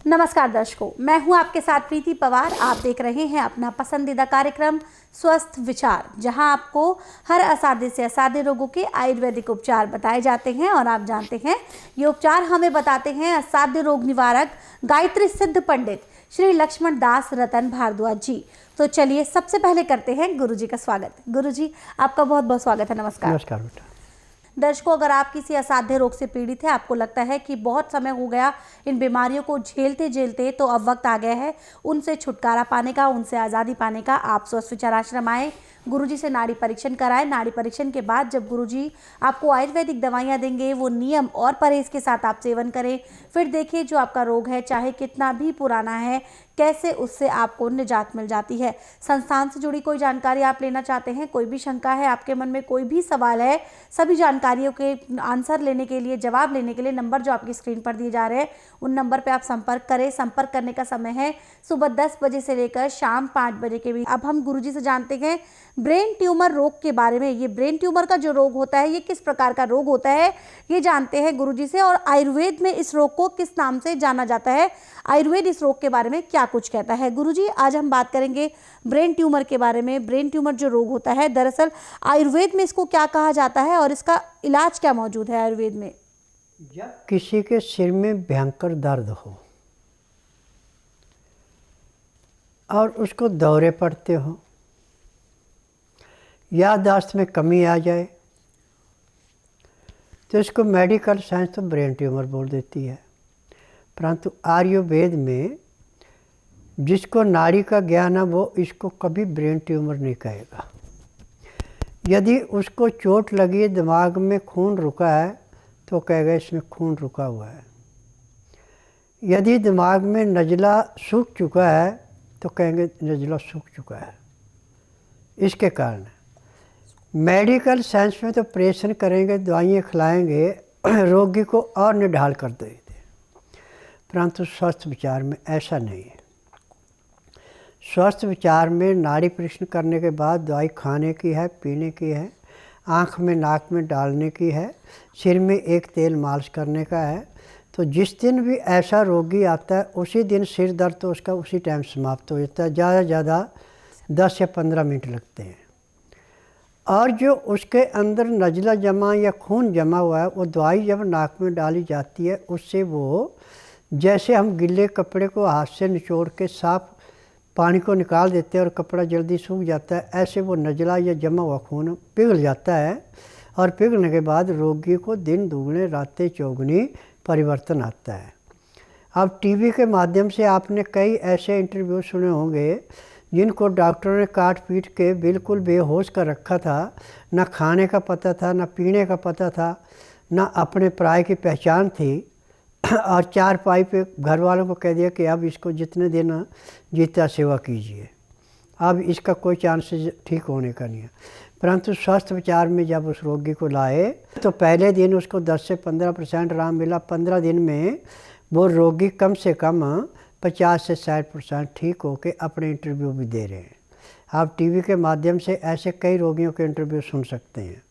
नमस्कार दर्शकों, मैं हूं आपके साथ प्रीति पवार। आप देख रहे हैं अपना पसंदीदा कार्यक्रम स्वस्थ विचार, जहां आपको हर असाध्य से असाध्य रोगों के आयुर्वेदिक उपचार बताए जाते हैं। और आप जानते हैं, ये उपचार हमें बताते हैं असाध्य रोग निवारक गायत्री सिद्ध पंडित श्री लक्ष्मण दास रतन भारद्वाज जी। तो चलिए सबसे पहले करते हैं गुरु जी का स्वागत। गुरु जी, आपका बहुत बहुत स्वागत है। नमस्कार। नमस्कार बेटा। दर्शकों, अगर आप किसी असाध्य रोग से पीड़ित हैं, आपको लगता है कि बहुत समय हो गया इन बीमारियों को झेलते झेलते, तो अब वक्त आ गया है उनसे छुटकारा पाने का, उनसे आज़ादी पाने का। आप स्वस्थ विचार आश्रम आए, गुरुजी से नाड़ी परीक्षण कराएं। नाड़ी परीक्षण के बाद जब गुरुजी आपको आयुर्वेदिक दवाइयाँ देंगे, वो नियम और परहेज के साथ आप सेवन करें। फिर देखिए, जो आपका रोग है, चाहे कितना भी पुराना है, कैसे उससे आपको निजात मिल जाती है। संस्थान से जुड़ी कोई जानकारी आप लेना चाहते हैं, कोई भी शंका है आपके मन में, कोई भी सवाल है, सभी जानकारियों के आंसर लेने के लिए, जवाब लेने के लिए नंबर जो आपकी स्क्रीन पर दिए जा रहे हैं, उन नंबर पर आप संपर्क करें। संपर्क करने का समय है सुबह 10 बजे से लेकर शाम 5 बजे के बीच। अब हम गुरुजी से जानते हैं ब्रेन ट्यूमर रोग के बारे में। ये ब्रेन ट्यूमर का जो रोग होता है, ये किस प्रकार का रोग होता है, ये जानते हैं गुरुजी से। और आयुर्वेद में इस रोग को किस नाम से जाना जाता है, आयुर्वेद इस रोग के बारे में क्या कुछ कहता है। गुरुजी, आज हम बात करेंगे ब्रेन ट्यूमर के बारे में। ब्रेन ट्यूमर जो रोग होता है, दरअसल आयुर्वेद में इसको क्या कहा जाता है और इसका इलाज क्या मौजूद है आयुर्वेद में। जब किसी के सिर में भयंकर दर्द हो और उसको दौरे पड़ते हो, याददाश्त में कमी आ जाए, तो इसको मेडिकल साइंस तो ब्रेन ट्यूमर बोल देती है। परंतु आयुर्वेद में जिसको नाड़ी का ज्ञान है, वो इसको कभी ब्रेन ट्यूमर नहीं कहेगा। यदि उसको चोट लगी है, दिमाग में खून रुका है, तो कहेगा इसमें खून रुका हुआ है। यदि दिमाग में नज़ला सूख चुका है, तो कहेंगे नज़ला सूख चुका है। इसके कारण मेडिकल साइंस में तो ऑपरेशन करेंगे, दवाइयाँ खिलाएंगे, रोगी को और निढाल कर देते। परंतु स्वस्थ विचार में ऐसा नहीं है। स्वस्थ विचार में नाड़ी परीक्षण करने के बाद दवाई खाने की है, पीने की है, आँख में नाक में डालने की है, सिर में एक तेल मालिश करने का है। तो जिस दिन भी ऐसा रोगी आता है, उसी दिन सिर दर्द तो उसका उसी टाइम समाप्त हो जाता है। ज़्यादा से ज़्यादा 10 या 15 मिनट लगते हैं। और जो उसके अंदर नज़ला जमा या खून जमा हुआ है, वो दवाई जब नाक में डाली जाती है, उससे वो, जैसे हम गिले कपड़े को हाथ से निचोड़ के साफ पानी को निकाल देते हैं और कपड़ा जल्दी सूख जाता है, ऐसे वो नज़ला या जमा हुआ खून पिघल जाता है। और पिघलने के बाद रोगी को दिन दुगने रातें चौगुनी परिवर्तन आता है। अब टीवी के माध्यम से आपने कई ऐसे इंटरव्यू सुने होंगे जिनको डॉक्टरों ने काट पीट के बिल्कुल बेहोश कर रखा था। ना खाने का पता था, ना पीने का पता था, ना अपने पराये की पहचान थी। और 4 पाई पे घर वालों को कह दिया कि अब इसको जितने दिन जीता सेवा कीजिए, अब इसका कोई चांस ठीक होने का नहीं है। परंतु स्वस्थ विचार में जब उस रोगी को लाए, तो पहले दिन उसको 10 से 15% आराम मिला। 15 दिन में वो रोगी कम से कम 50 से 60% ठीक होके अपने इंटरव्यू भी दे रहे हैं। आप टीवी के माध्यम से ऐसे कई रोगियों के इंटरव्यू सुन सकते हैं।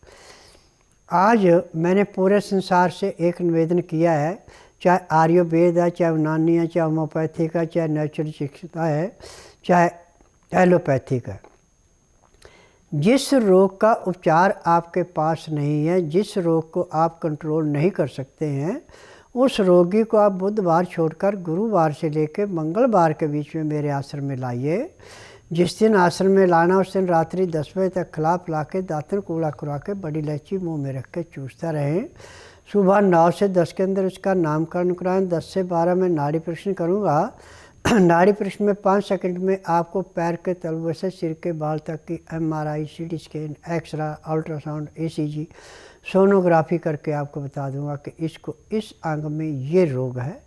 आज मैंने पूरे संसार से एक निवेदन किया है, चाहे आयुर्वेद है, चाहे यूनानी है, चाहे होम्योपैथिक है, चाहे नेचुरल चिकित्सा है, चाहे एलोपैथिक है। जिस रोग का उपचार आपके पास नहीं है, जिस रोग को आप कंट्रोल नहीं कर सकते हैं, उस रोगी को आप बुधवार छोड़कर गुरुवार से लेकर मंगलवार के बीच में मेरे आश्रम में लाइए। जिस दिन आश्रम में लाना, उस दिन रात्रि 10 बजे तक खिला पिला के, दातन कूड़ा खुरा के, बड़ी इलायची मुँह में रख के चूसता रहें। सुबह 9 से 10 के अंदर उसका नामकरण कराएं। 10 से 12 में नाड़ी परीक्षण करूँगा। नाड़ी परीक्षण में 5 सेकंड में आपको पैर के तलवे से सिर के बाल तक की MRI, CT scan, x-ray, ultrasound, ECG, sonography करके आपको बता दूंगा कि इसको इस अंग में ये रोग है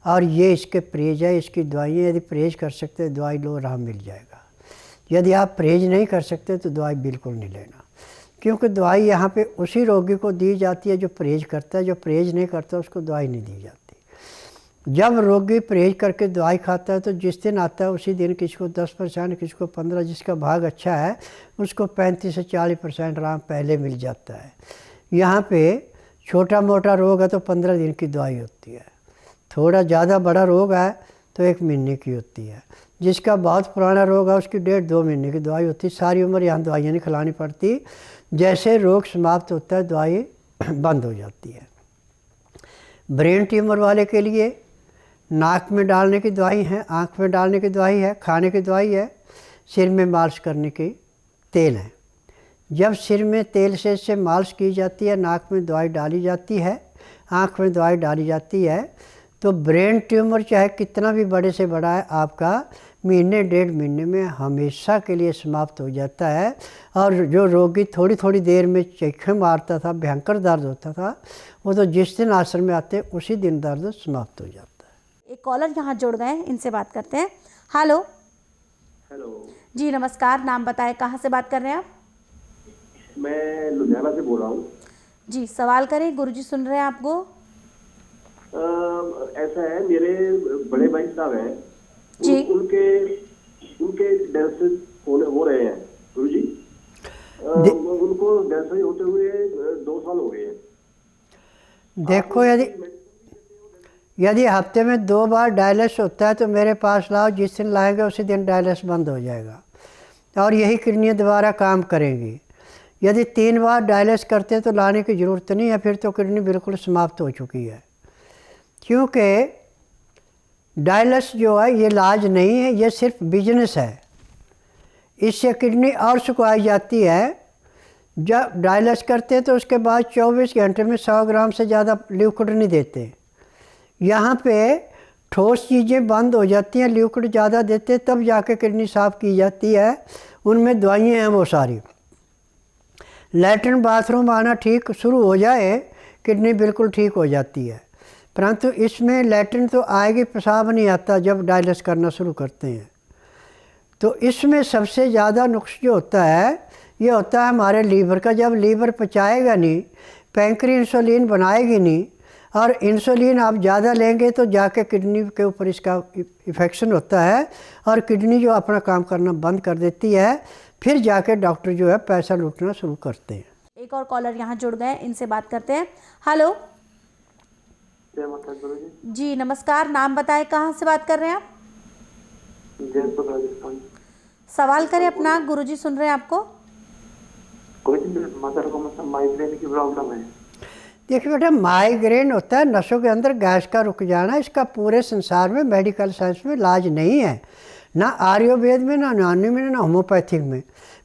और ये इसके परहेज है, इसकी दवाइयाँ। यदि परहेज कर सकते हैं दवाई लो, आराम मिल जाएगा। यदि आप परहेज नहीं कर सकते तो दवाई बिल्कुल नहीं लेना, क्योंकि दवाई यहाँ पे उसी रोगी को दी जाती है जो परहेज करता है। जो परहेज नहीं करता उसको दवाई नहीं दी जाती। जब रोगी परहेज करके दवाई खाता है, तो जिस दिन आता है उसी दिन किसी को 10%, किसी को 15%, जिसका भाग अच्छा है उसको 35 से 40% आराम पहले मिल जाता है। यहाँ पे छोटा मोटा रोग है तो 15 दिन की दवाई होती है। थोड़ा ज़्यादा बड़ा रोग है तो 1 महीने की होती है। जिसका बहुत पुराना रोग है उसकी 1.5-2 महीने की दवाई होती है। सारी उम्र यहाँ दवाइयाँ नहीं खिलानी पड़ती। जैसे रोग समाप्त होता है दवाई बंद हो जाती है। ब्रेन ट्यूमर वाले के लिए नाक में डालने की दवाई है, आँख में डालने की दवाई है, खाने की दवाई है, सिर में मालिश करने की तेल है। जब सिर में तेल से मालिश की जाती है, नाक में दवाई डाली जाती है, आँख में दवाई डाली जाती है, तो ब्रेन ट्यूमर चाहे कितना भी बड़े से बड़ा है आपका 1-1.5 महीने में हमेशा के लिए समाप्त हो जाता है। और जो रोगी थोड़ी थोड़ी देर में चीखें मारता था, भयंकर दर्द होता था, वो तो जिस दिन आश्रम में आते उसी दिन दर्द समाप्त हो जाता है। एक कॉलर यहाँ जुड़ गए हैं, इनसे बात करते हैं। हेलो। हेलो जी नमस्कार, नाम बताएं, कहाँ से बात कर रहे हैं आप? मैं लुधियाना से बोल रहा हूँ। जी सवाल करें, गुरुजी सुन रहे हैं आपको। ऐसा है, मेरे बड़े भाई साहब हैं जी। उनके डायलिसिस हो रहे हैं गुरुजी। उनको डायलिसिस होते हुए 2 साल हो गए हैं। देखो, यदि हफ्ते में 2 बार डायलिसिस होता है तो मेरे पास लाओ, जिस दिन लाएंगे उसी दिन डायलिसिस बंद हो जाएगा और यही किडनी दोबारा काम करेंगी। यदि 3 बार डायलिसिस करते हैं तो लाने की ज़रूरत नहीं है, फिर तो किडनी बिल्कुल समाप्त हो चुकी है। क्योंकि डायलिसिस जो है ये इलाज नहीं है, ये सिर्फ बिजनेस है। इससे किडनी और सुखाई जाती है। जब डायलिसिस करते हैं तो उसके बाद 24 घंटे में 100 ग्राम से ज़्यादा लिक्विड नहीं देते। यहाँ पे ठोस चीज़ें बंद हो जाती हैं, लिक्विड ज़्यादा देते तब जाके किडनी साफ़ की जाती है। उनमें दवाइयाँ हैं वो सारी। लैट्रिन बाथरूम आना ठीक शुरू हो जाए किडनी बिल्कुल ठीक हो जाती है, परंतु इसमें लैट्रिन तो आएगी, पेशाब नहीं आता जब डायलिसिस करना शुरू करते हैं। तो इसमें सबसे ज़्यादा नुक्स जो होता है ये होता है हमारे लीवर का। जब लीवर पचाएगा नहीं, पैंक्री इंसुलिन बनाएगी नहीं, और इंसुलिन आप ज़्यादा लेंगे तो जाके किडनी के ऊपर इसका इफेक्शन होता है और किडनी जो अपना काम करना बंद कर देती है। फिर जाके डॉक्टर जो है पैसा लूटना शुरू करते हैं। एक और कॉलर यहाँ जुड़ गए, इनसे बात करते हैं। हेलो। जी नमस्कार, नाम बताएं, कहाँ से बात कर रहे हैं आप? जयपुर राजस्थान। सवाल करें अपना, गुरुजी सुन रहे हैं आपको। मदर को मतलब माइग्रेन की प्रॉब्लम है। देखिए बेटा, माइग्रेन होता है नसों के अंदर गैस का रुक जाना। इसका पूरे संसार में मेडिकल साइंस में इलाज नहीं है, ना आयुर्वेद में, ना यूनानी में, ना होम्योपैथिक में।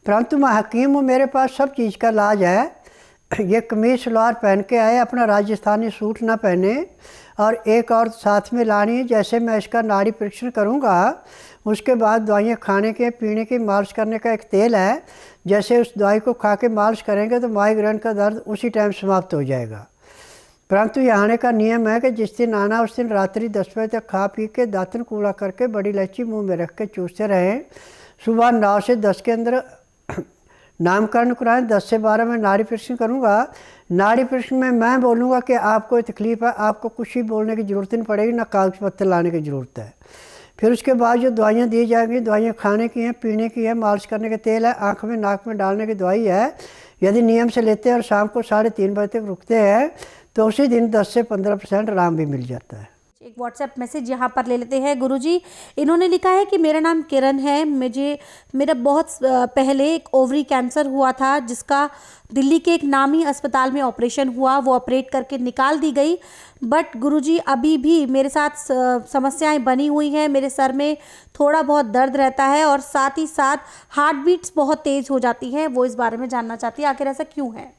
परंतु मैं हकीम हूँ, मेरे पास सब चीज़ का इलाज है। ये कमीज सलवार पहन के आए, अपना राजस्थानी सूट ना पहने, और एक और साथ में लानी है। जैसे मैं इसका नाड़ी परीक्षण करूँगा, उसके बाद दवाइयाँ खाने के, पीने की, मालिश करने का एक तेल है। जैसे उस दवाई को खा के मालिश करेंगे तो माइग्रेन का दर्द उसी टाइम समाप्त हो जाएगा। परंतु यहाँ आने का नियम है कि जिस दिन आना उस दिन रात्रि 10 बजे तक खा पी के दातन कूड़ा करके बड़ी इलायची मुंह में रख के चूसते रहें। सुबह 9 से 10 के अंदर नामकरण कराएं। 10 से 12 में नाड़ी परीक्षण करूँगा। नाड़ी परीक्षण में मैं बोलूँगा कि आपको तकलीफ़ है, आपको कुछ ही बोलने की ज़रूरत नहीं पड़ेगी, ना कागज़ पत्तर लाने की ज़रूरत है। फिर उसके बाद जो दवाइयाँ दी जाएंगी, दवाइयाँ खाने की हैं, पीने की है, मालिश करने के तेल है, आँख में नाक में डालने की दवाई है। यदि नियम से लेते हैं और शाम को 3:30 बजे तक रुकते हैं तो उसी दिन 10 से 15% आराम भी मिल जाता है। एक व्हाट्सएप मैसेज यहाँ पर ले लेते हैं गुरुजी। इन्होंने लिखा है कि मेरा नाम किरण है, मेरा बहुत पहले एक ओवरी कैंसर हुआ था, जिसका दिल्ली के एक नामी अस्पताल में ऑपरेशन हुआ। वो ऑपरेट करके निकाल दी गई, बट गुरुजी अभी भी मेरे साथ समस्याएं बनी हुई हैं। मेरे सर में थोड़ा बहुत दर्द रहता है और साथ ही साथ हार्ट बीट्स बहुत तेज़ हो जाती हैं। वो इस बारे में जानना चाहती है, आखिर ऐसा क्यों है?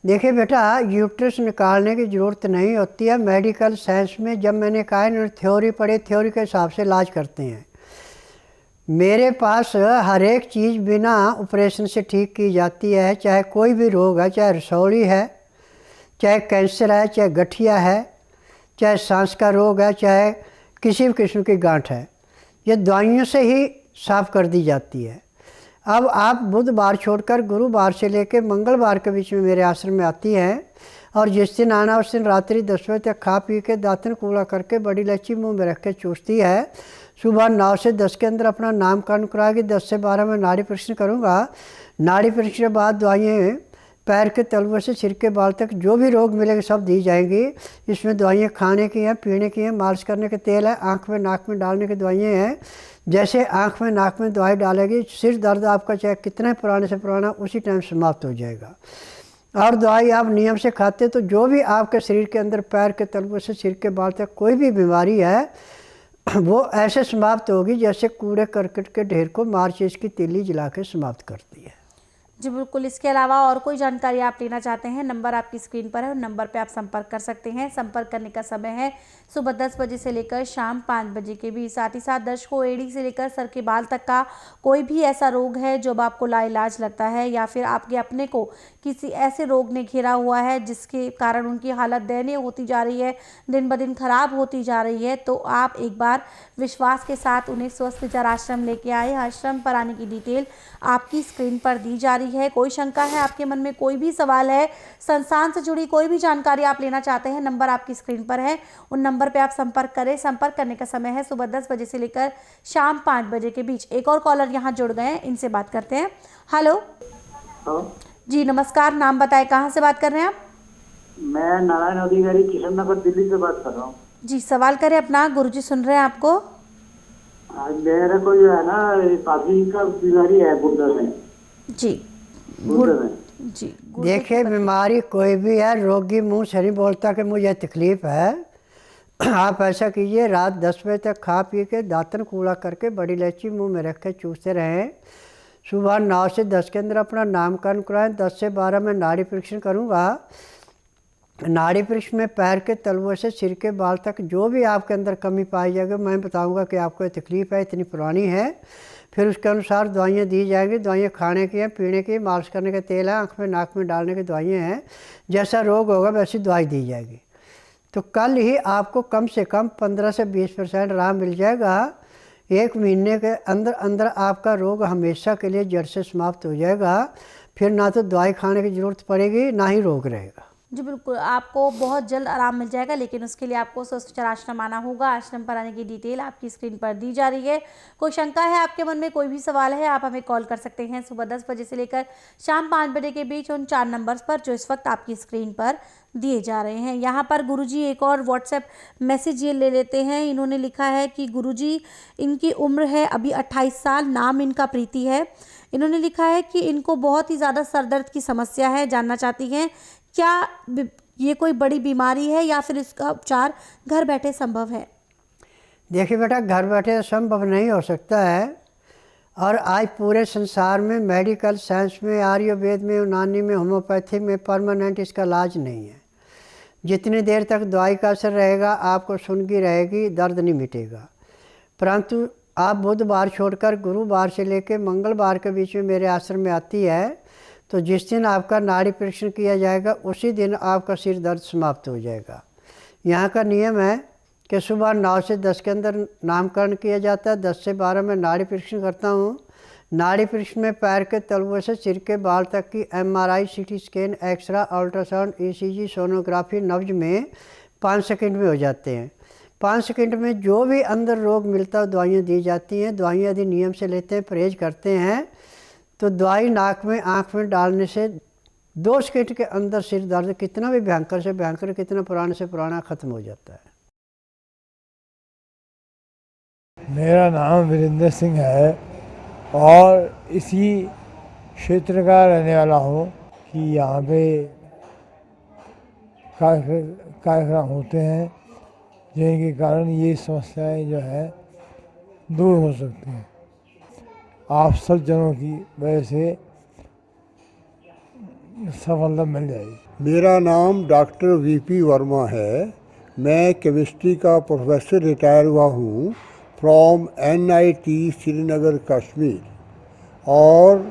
देखिए बेटा, यूट्रस निकालने की ज़रूरत नहीं होती है। मेडिकल साइंस में जब मैंने कहा इन्होंने थ्योरी पढ़ी, थ्योरी के हिसाब से इलाज करते हैं। मेरे पास हर एक चीज़ बिना ऑपरेशन से ठीक की जाती है। चाहे कोई भी रोग है, चाहे रसौली है, चाहे कैंसर है, चाहे गठिया है, चाहे सांस का रोग है, चाहे किसी भी किस्म की गांठ है, ये दवाइयों से ही साफ़ कर दी जाती है। अब आप बुधवार छोड़कर गुरुवार से लेकर मंगलवार के बीच में मेरे आश्रम में आती हैं, और जिस दिन आना उस दिन रात्रि 10 बजे तक खा पी के दातन कूड़ा करके बड़ी इलायची मुंह में रख के चूसती है। सुबह 9 से 10 के अंदर अपना नामकरण कराएगी। 10 से 12 में नाड़ी परीक्षण करूँगा। नाड़ी परीक्षण के बाद दवाइयाँ पैर के तलवे से सिर के बाल तक जो भी रोग मिलेंगे सब दी जाएंगी। इसमें दवाइयाँ खाने की हैं, पीने की हैं, मालिश करने के तेल है, आँख में नाक में डालने की दवाइयाँ हैं। जैसे आँख में नाक में दवाई डालेगी, सिर दर्द आपका चाहे कितने पुराने से पुराना उसी टाइम समाप्त हो जाएगा। और दवाई आप नियम से खाते तो जो भी आपके शरीर के अंदर पैर के तलवे से सिर के बाल तक कोई भी बीमारी है वो ऐसे समाप्त होगी जैसे कूड़े करकट के ढेर को माचिस की तीली जला के समाप्त करती है। जी बिल्कुल। इसके अलावा और कोई जानकारी आप लेना चाहते हैं, नंबर आपकी स्क्रीन पर है, उन नंबर पे आप संपर्क कर सकते हैं। संपर्क करने का समय है सुबह 10 बजे से लेकर शाम 5 बजे के बीच। साथ ही साथ दर्शकों, एड़ी से लेकर सर के बाल तक का कोई भी ऐसा रोग है जो अब आपको लाइलाज लगता है या फिर आपके अपने को किसी ऐसे रोग ने घेरा हुआ है जिसके कारण उनकी हालत दयनीय होती जा रही है, दिन ब दिन खराब होती जा रही है, तो आप एक बार विश्वास के साथ उन्हें स्वस्थ विचार आश्रम लेके आए। आश्रम पर आने की डिटेल आपकी स्क्रीन पर दी जा रही है। कोई शंका है आपके मन में, कोई भी सवाल है, संस्थान से जुड़ी कोई भी जानकारी आप लेना चाहते हैं, नंबर आपकी स्क्रीन पर है, उन नंबर पे आप संपर्क करें। संपर्क करने का समय है सुबह 10 बजे से लेकर शाम 5 बजे के बीच। एक और कॉलर यहाँ जुड़ गए हैं, इनसे बात करते हैं। हेलो। जी नमस्कार, नाम बताएं, कहाँ से बात कर रहे हैं आप? मैं नारायण अधिकारी, किशन नगर, दिल्ली से बात कर रहा हूँ। जी सवाल करें अपना, गुरुजी सुन रहे हैं आपको। आज मेरे को जो है ना पाथी का बीमारी है गुर्दे में। जी जी देखिए, बीमारी कोई भी है, रोगी मुंह से नहीं बोलता कि मुझे तकलीफ है। आप ऐसा कीजिए, रात 10 बजे तक खा पी के दातन कूड़ा करके बड़ी इलायची मुंह में रख के चूसते रहें। सुबह 9 से 10 के अंदर अपना नामकरण कराएं। 10 से 12 में नाड़ी परीक्षण करूँगा। नाड़ी परीक्षण में पैर के तलवों से सिर के बाल तक जो भी आपके अंदर कमी पाई जाएगी मैं बताऊंगा कि आपको तकलीफ़ है, इतनी पुरानी है। फिर उसके अनुसार दवाइयाँ दी जाएंगी। दवाइयाँ खाने की हैं, पीने की, मालिश करने के तेल है, आँख में नाक में डालने की दवाइयाँ हैं। जैसा रोग होगा वैसी दवाई दी जाएगी। तो कल ही आपको कम से कम 15 से 20% आराम मिल जाएगा। 1 महीने के अंदर अंदर आपका रोग हमेशा के लिए जड़ से समाप्त हो जाएगा। फिर ना तो दवाई खाने की ज़रूरत पड़ेगी, ना ही रोग रहेगा। जी बिल्कुल, आपको बहुत जल्द आराम मिल जाएगा, लेकिन उसके लिए आपको स्वस्थ विचार आश्रम आना होगा। आश्रम पर आने की डिटेल आपकी स्क्रीन पर दी जा रही है। कोई शंका है आपके मन में, कोई भी सवाल है, आप हमें कॉल कर सकते हैं सुबह 10 बजे से लेकर शाम 5 बजे के बीच उन 4 नंबर्स पर जो इस वक्त आपकी स्क्रीन पर दिए जा रहे हैं। यहाँ पर गुरुजी एक और व्हाट्सएप मैसेज ये ले लेते हैं। इन्होंने लिखा है कि गुरुजी, इनकी उम्र है अभी 28 साल, नाम इनका प्रीति है। इन्होंने लिखा है कि इनको बहुत ही ज़्यादा सर दर्द की समस्या है, जानना चाहती हैं क्या ये कोई बड़ी बीमारी है या फिर इसका उपचार घर बैठे संभव है? देखिए बेटा, घर बैठे संभव नहीं हो सकता है। और आज पूरे संसार में मेडिकल साइंस में, आयुर्वेद में, यूनानी में, होम्योपैथी में परमानेंट इसका इलाज नहीं है। जितनी देर तक दवाई का असर रहेगा आपको सुनगी रहेगी, दर्द नहीं मिटेगा। परंतु आप बुधवार छोड़कर गुरुवार से लेकर मंगलवार के बीच में मेरे आश्रम में आती है तो जिस दिन आपका नाड़ी परीक्षण किया जाएगा उसी दिन आपका सिर दर्द समाप्त हो जाएगा। यहाँ का नियम है कि सुबह 9 से 10 के अंदर नामकरण किया जाता है। 10 से 12 में नाड़ी परीक्षण करता हूँ। नाड़ी परीक्षण में पैर के तलवों से सिर के बाल तक की MRI, CT scan, x-ray, ultrasound, ECG, sonography नब्ज में 5 सेकंड में हो जाते हैं। 5 सेकंड में जो भी अंदर रोग मिलता है दवाइयाँ दी जाती हैं। दवाइयाँ यदि नियम से लेते हैं, परहेज करते हैं तो दवाई नाक में, आँख में डालने से 2 सेकंड के अंदर सिर दर्द कितना भी भयंकर से भयंकर, कितना पुराने से पुराना ख़त्म हो जाता है। मेरा नाम वीरेंद्र सिंह है और इसी क्षेत्र का रहने वाला हूँ कि यहाँ पे कार्यक्रम होते हैं जिनके कारण ये समस्याएं जो है दूर हो सकती हैं। आप सब जनों की वजह से सफलता मिल जाएगी। मेरा नाम डॉक्टर VP वर्मा है। मैं केमिस्ट्री का प्रोफेसर रिटायर हुआ हूँ फ्रॉम NIT श्रीनगर कश्मीर और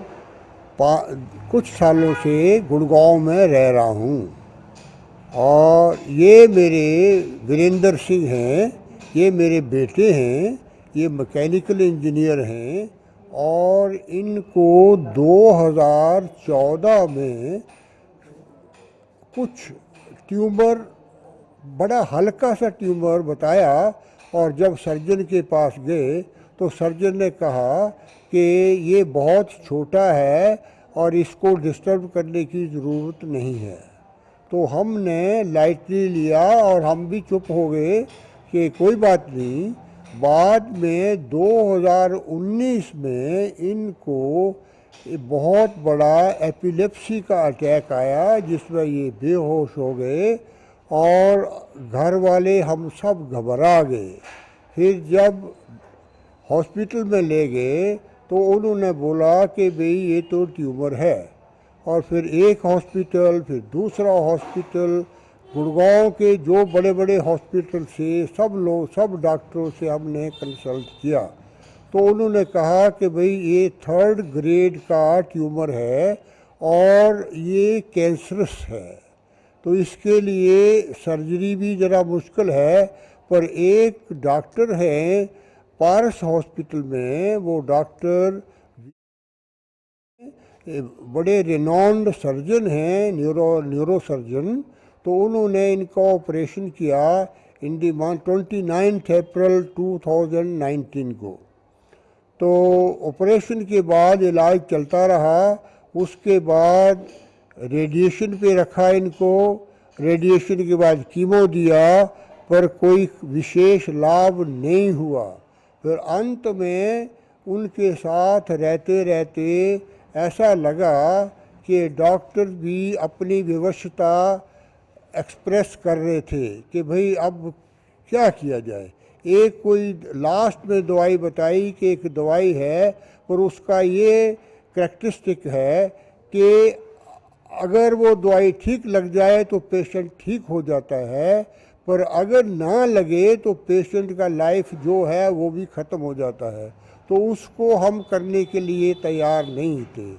कुछ सालों से गुड़गांव में रह रहा हूँ। और ये मेरे वीरेंद्र सिंह हैं, ये मेरे बेटे हैं, ये मैकेनिकल इंजीनियर हैं और इनको 2014 में कुछ ट्यूमर, बड़ा हल्का सा ट्यूमर बताया और जब सर्जन के पास गए तो सर्जन ने कहा कि ये बहुत छोटा है और इसको डिस्टर्ब करने की ज़रूरत नहीं है। तो हमने लाइटली लिया और हम भी चुप हो गए कि कोई बात नहीं। बाद में 2019 में इनको बहुत बड़ा एपिलेप्सी का अटैक आया, जिसमें ये बेहोश हो गए और घर वाले हम सब घबरा गए। फिर जब हॉस्पिटल में ले गए तो उन्होंने बोला कि भाई ये तो ट्यूमर है। और फिर एक हॉस्पिटल, फिर दूसरा हॉस्पिटल, गुड़गांव के जो बड़े बड़े हॉस्पिटल से सब डॉक्टरों से हमने कंसल्ट किया। तो उन्होंने कहा कि भाई ये 3rd ग्रेड का ट्यूमर है और ये कैंसरस है, तो इसके लिए सर्जरी भी ज़रा मुश्किल है। पर एक डॉक्टर है पारस हॉस्पिटल में, वो डॉक्टर बड़े रिनॉन्ड सर्जन हैं, न्यूरो सर्जन। तो उन्होंने इनका ऑपरेशन किया इन दी 29 अप्रैल 2019 को। तो ऑपरेशन के बाद इलाज चलता रहा। उसके बाद रेडिएशन पे रखा इनको, रेडिएशन के बाद कीमो दिया, पर कोई विशेष लाभ नहीं हुआ। फिर अंत में उनके साथ रहते रहते ऐसा लगा कि डॉक्टर भी अपनी विवशता एक्सप्रेस कर रहे थे कि भाई अब क्या किया जाए। एक कोई लास्ट में दवाई बताई कि एक दवाई है, पर उसका ये करैक्टरिस्टिक है कि अगर वो दवाई ठीक लग जाए तो पेशेंट ठीक हो जाता है, पर अगर ना लगे तो पेशेंट का लाइफ जो है वो भी ख़त्म हो जाता है। तो उसको हम करने के लिए तैयार नहीं थे।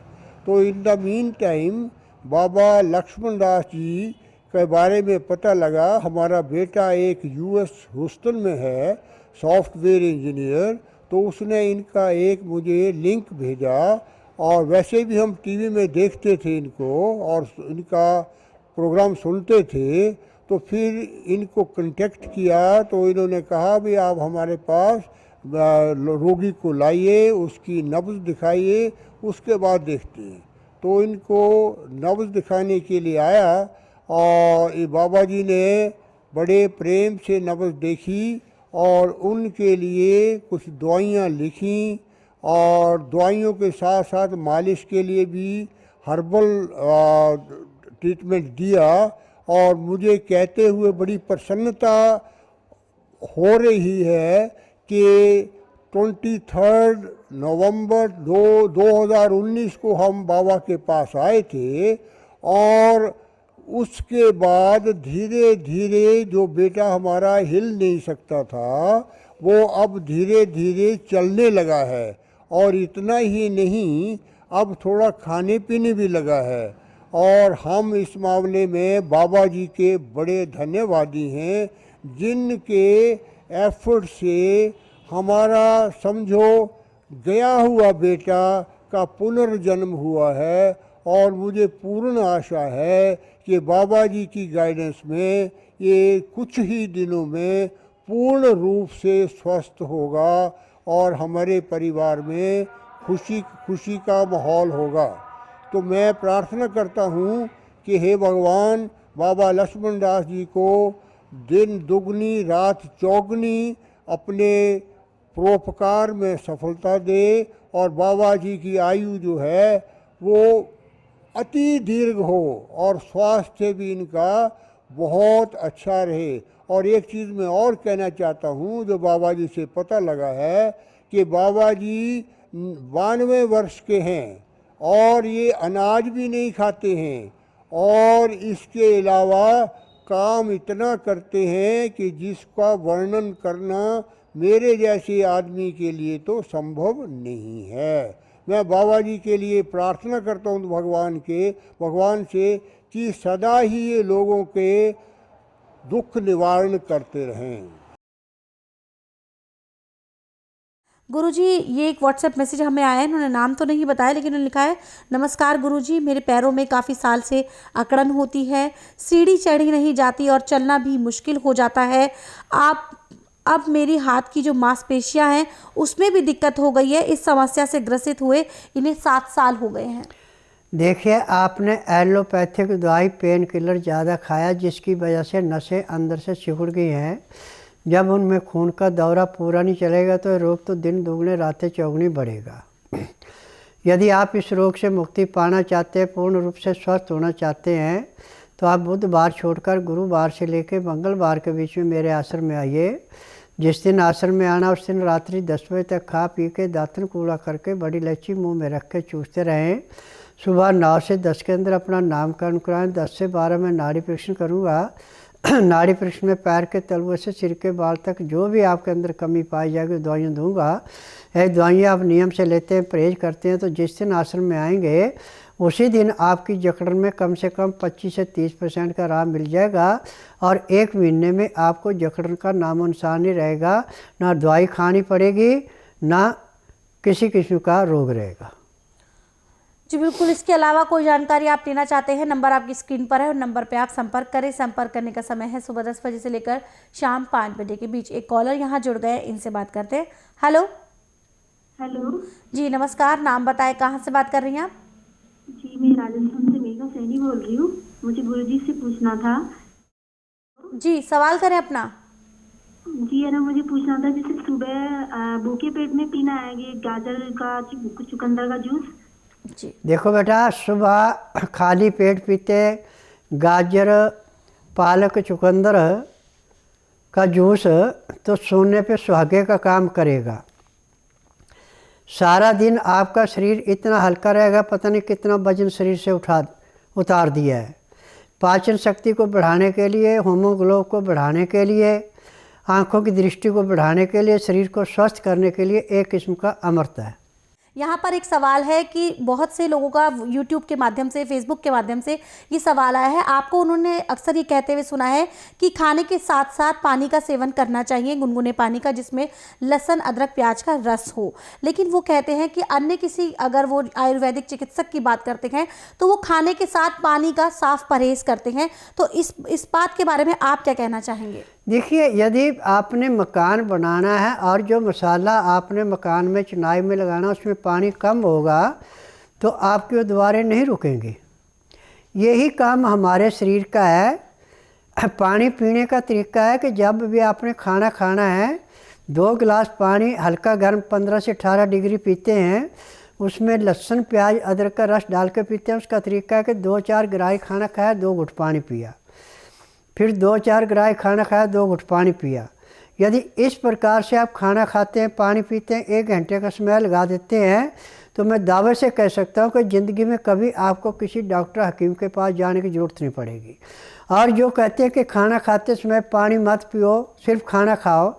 तो इन द मीन टाइम बाबा लक्ष्मण दास जी के बारे में पता लगा। हमारा बेटा एक US ह्यूस्टन में है, सॉफ्टवेयर इंजीनियर। तो उसने इनका एक मुझे लिंक भेजा, और वैसे भी हम टीवी में देखते थे इनको और इनका प्रोग्राम सुनते थे। तो फिर इनको कांटेक्ट किया तो इन्होंने कहा भी आप हमारे पास रोगी को लाइए, उसकी नब्ज़ दिखाइए, उसके बाद देखते हैं। तो इनको नब्ज़ दिखाने के लिए आया और ये बाबा जी ने बड़े प्रेम से नब्ज़ देखी और उनके लिए कुछ दवाइयाँ लिखी, और दवाइयों के साथ साथ मालिश के लिए भी हर्बल ट्रीटमेंट दिया। और मुझे कहते हुए बड़ी प्रसन्नता हो रही है कि 23 नवंबर 2019 को हम बाबा के पास आए थे, और उसके बाद धीरे धीरे जो बेटा हमारा हिल नहीं सकता था वो अब धीरे धीरे चलने लगा है। और इतना ही नहीं, अब थोड़ा खाने पीने भी लगा है। और हम इस मामले में बाबा जी के बड़े धन्यवादी हैं, जिनके एफर्ट से हमारा समझो गया हुआ बेटा का पुनर्जन्म हुआ है। और मुझे पूर्ण आशा है कि बाबा जी की गाइडेंस में ये कुछ ही दिनों में पूर्ण रूप से स्वस्थ होगा और हमारे परिवार में खुशी का माहौल होगा। तो मैं प्रार्थना करता हूँ कि हे भगवान, बाबा लक्ष्मण दास जी को दिन दुगनी रात चौगनी अपने परोपकार में सफलता दे, और बाबा जी की आयु जो है वो अति दीर्घ हो और स्वास्थ्य भी इनका बहुत अच्छा रहे। और एक चीज़ मैं और कहना चाहता हूँ जो बाबा जी से पता लगा है कि बाबा जी 92 वर्ष के हैं और ये अनाज भी नहीं खाते हैं, और इसके अलावा काम इतना करते हैं कि जिसका वर्णन करना मेरे जैसे आदमी के लिए तो संभव नहीं है। मैं बाबा जी के लिए प्रार्थना करता हूँ भगवान से कि सदा ही ये लोगों के दुख निवारण करते रहें। गुरुजी, ये एक व्हाट्सएप मैसेज हमें आया है, इन्होंने नाम तो नहीं बताया लेकिन उन्होंने लिखा है, नमस्कार गुरुजी, मेरे पैरों में काफ़ी साल से अकड़न होती है, सीढ़ी चढ़ी नहीं जाती और चलना भी मुश्किल हो जाता है। अब मेरी हाथ की जो मांसपेशियां हैं उसमें भी दिक्कत हो गई है। इस समस्या से ग्रसित हुए इन्हें 7 साल हो गए हैं। देखिए, आपने एलोपैथिक दवाई पेन किलर ज़्यादा खाया, जिसकी वजह से नसें अंदर से सिकुड़ गई हैं। जब उनमें खून का दौरा पूरा नहीं चलेगा तो रोग तो दिन दुगने रातें चौगुनी बढ़ेगा। यदि आप इस रोग से मुक्ति पाना चाहते हैं, पूर्ण रूप से स्वस्थ होना चाहते हैं, तो आप बुधवार छोड़कर गुरुवार से लेकर मंगलवार के बीच में मेरे आश्रम में आइए। जिस दिन आश्रम में आना उस दिन रात्रि 10 बजे तक खा पी के दातन कूड़ा करके बड़ी इलायची मुंह में रख के चूसते रहें। सुबह 9 से 10 के अंदर अपना नामकरण कराएं। 10 से 12 में नाड़ी परीक्षण करूँगा। नाड़ी परीक्षण में पैर के तलवे से सिर के बाल तक जो भी आपके अंदर कमी पाई जाएगी दवाइयाँ दूंगा। ये दवाइयाँ आप नियम से लेते हैं, परहेज करते हैं, तो जिस दिन आश्रम में आएंगे उसी दिन आपकी जकड़न में कम से कम 25 से 30% का आराम मिल जाएगा और 1 महीने में आपको जकड़न का नामो निशान नहीं रहेगा। ना दवाई खानी पड़ेगी, ना किसी किस्म का रोग रहेगा। जी बिल्कुल। इसके अलावा कोई जानकारी आप लेना चाहते हैं, नंबर आपकी स्क्रीन पर है और नंबर पे आप संपर्क करें। संपर्क करने का समय है सुबह 10 बजे से लेकर शाम 5 बजे के बीच। एक कॉलर यहाँ जुड़ गए, इनसे बात करते हैं। हेलो। हेलो जी नमस्कार, नाम बताएं, कहाँ से बात कर रही हैं आप? जी, मैं राजस्थान से मेघा सैनी बोल रही हूँ। मुझे गुरुजी से पूछना था। जी सवाल करें अपना। जी है ना, मुझे पूछना था, जैसे सुबह भूखे पेट में पीना है ये गाजर का चुकंदर का जूस। जी देखो बेटा, सुबह खाली पेट पीते गाजर पालक चुकंदर का जूस तो सोने पे सुहागे का काम करेगा। सारा दिन आपका शरीर इतना हल्का रहेगा, पता नहीं कितना वजन शरीर से उतार दिया है। पाचन शक्ति को बढ़ाने के लिए, होमोग्लोब को बढ़ाने के लिए, आँखों की दृष्टि को बढ़ाने के लिए, शरीर को स्वस्थ करने के लिए एक किस्म का अमृत है। यहाँ पर एक सवाल है कि बहुत से लोगों का YouTube के माध्यम से, Facebook के माध्यम से ये सवाल आया है। आपको उन्होंने अक्सर ये कहते हुए सुना है कि खाने के साथ साथ पानी का सेवन करना चाहिए, गुनगुने पानी का, जिसमें लहसुन अदरक प्याज का रस हो। लेकिन वो कहते हैं कि अन्य किसी, अगर वो आयुर्वेदिक चिकित्सक की बात करते हैं तो वो खाने के साथ पानी का साफ परहेज करते हैं। तो इस बात के बारे में आप क्या कहना चाहेंगे? देखिए, यदि आपने मकान बनाना है और जो मसाला आपने मकान में चिनाई में लगाना उसमें पानी कम होगा तो आपके वो दीवारें नहीं रुकेंगी। यही काम हमारे शरीर का है। पानी पीने का तरीका है कि जब भी आपने खाना खाना है 2 गिलास पानी हल्का गर्म 15 से 18 डिग्री पीते हैं, उसमें लहसुन प्याज अदरक का रस डाल के पीते हैं। उसका तरीका है कि 2-4 गिराई खाना खाया 2 घुट पानी पिया, फिर 2-4 गिराई खाना खाया 2 घुट पानी पिया। यदि इस प्रकार से आप खाना खाते हैं, पानी पीते हैं, 1 घंटे का समय लगा देते हैं, तो मैं दावे से कह सकता हूँ कि ज़िंदगी में कभी आपको किसी डॉक्टर हकीम के पास जाने की ज़रूरत नहीं पड़ेगी। और जो कहते हैं कि खाना खाते समय पानी मत पियो, सिर्फ खाना खाओ,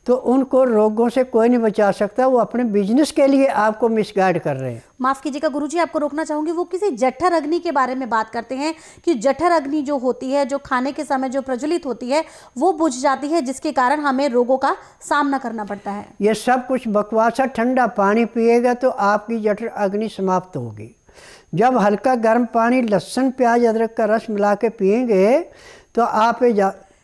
तो उनको रोगों से कोई नहीं बचा सकता। वो अपने बिजनेस के लिए आपको मिसगाइड कर रहे हैं। माफ़ कीजिएगा गुरुजी, आपको रोकना चाहूँगी। वो किसी जठर अग्नि के बारे में बात करते हैं कि जठर अग्नि जो होती है, जो खाने के समय जो प्रज्वलित होती है, वो बुझ जाती है, जिसके कारण हमें रोगों का सामना करना पड़ता है। ये सब कुछ बकवास है। ठंडा पानी पिएगा तो आपकी जठर अग्नि समाप्त होगी। जब हल्का गर्म पानी लहसुन प्याज अदरक का रस मिला के पिएंगे तो आप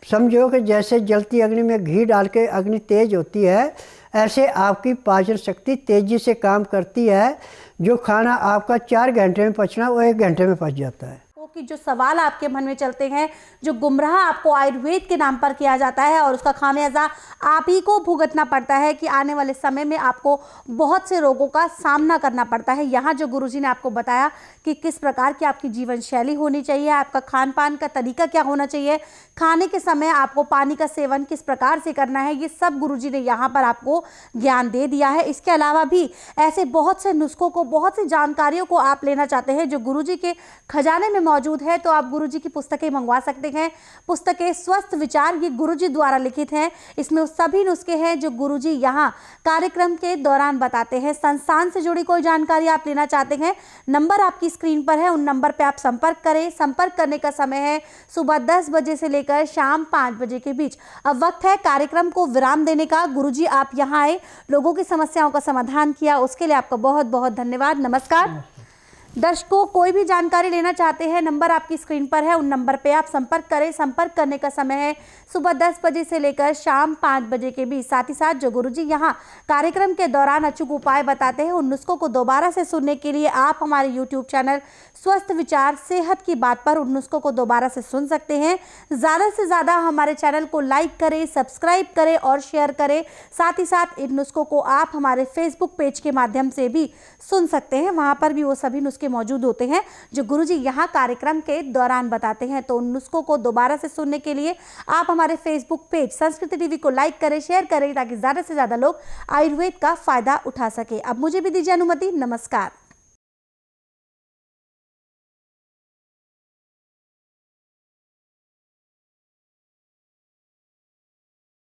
समझो कि जैसे जलती अग्नि में घी डाल के अग्नि तेज होती है, ऐसे आपकी पाचन शक्ति तेज़ी से काम करती है। जो खाना आपका 4 घंटे में पचना वो 1 घंटे में पच जाता है। कि जो सवाल आपके मन में चलते हैं, जो गुमराह आपको आयुर्वेद के नाम पर किया जाता है और उसका खामियाजा आप ही को भुगतना पड़ता है कि आने वाले समय में आपको बहुत से रोगों का सामना करना पड़ता है। यहाँ जो गुरुजी ने आपको बताया कि किस प्रकार की आपकी जीवन शैली होनी चाहिए, आपका खान पान का तरीका क्या होना चाहिए, खाने के समय आपको पानी का सेवन किस प्रकार से करना है, ये सब गुरुजी ने यहाँ पर आपको ज्ञान दे दिया है। इसके अलावा भी ऐसे बहुत से नुस्खों को, बहुत सी जानकारियों को आप लेना चाहते हैं जो गुरुजी के खजाने में मौजूद है, तो आप गुरुजी की पुस्तकें मंगवा सकते हैं। पुस्तकें स्वस्थ विचार, ये गुरुजी द्वारा लिखित हैं। इसमें उस सभी नुस्खे हैं जो गुरुजी यहाँ कार्यक्रम के दौरान बताते हैं। संस्थान से जुड़ी कोई जानकारी आप लेना चाहते हैं, नंबर आपकी स्क्रीन पर है, उन नंबर पर आप संपर्क करें। संपर्क करने का समय है सुबह 10 बजे से लेकर शाम 5 बजे के बीच। अब वक्त है कार्यक्रम को विराम देने का। गुरुजी आप यहाँ आए, लोगों की समस्याओं का समाधान किया, उसके लिए आपका बहुत बहुत धन्यवाद। नमस्कार। दर्शकों, कोई भी जानकारी लेना चाहते हैं, नंबर आपकी स्क्रीन पर है, उन नंबर पे आप संपर्क करें। संपर्क करने का समय है सुबह 10 बजे से लेकर शाम 5 बजे के बीच। साथ ही साथ जो गुरुजी यहाँ कार्यक्रम के दौरान अचूक उपाय बताते हैं, उन नुस्खों को दोबारा से सुनने के लिए आप हमारे यूट्यूब चैनल स्वस्थ विचार सेहत की बात पर उन नुस्खों को दोबारा से सुन सकते हैं। ज़्यादा से ज़्यादा हमारे चैनल को लाइक करें, सब्सक्राइब करें और शेयर करें। साथ ही साथ इन नुस्खों को आप हमारे फेसबुक पेज के माध्यम से भी सुन सकते हैं, वहाँ पर भी वो सभी नुस्खे मौजूद होते हैं जो गुरुजी यहाँ कार्यक्रम के दौरान बताते हैं। तो उन नुस्खों को दोबारा से सुनने के लिए आप हमारे फेसबुक पेज संस्कृति टीवी को लाइक करें, शेयर करें, ताकि ज़्यादा से ज़्यादा लोग आयुर्वेद का फायदा उठा सके। अब मुझे भी दीजिए अनुमति। नमस्कार।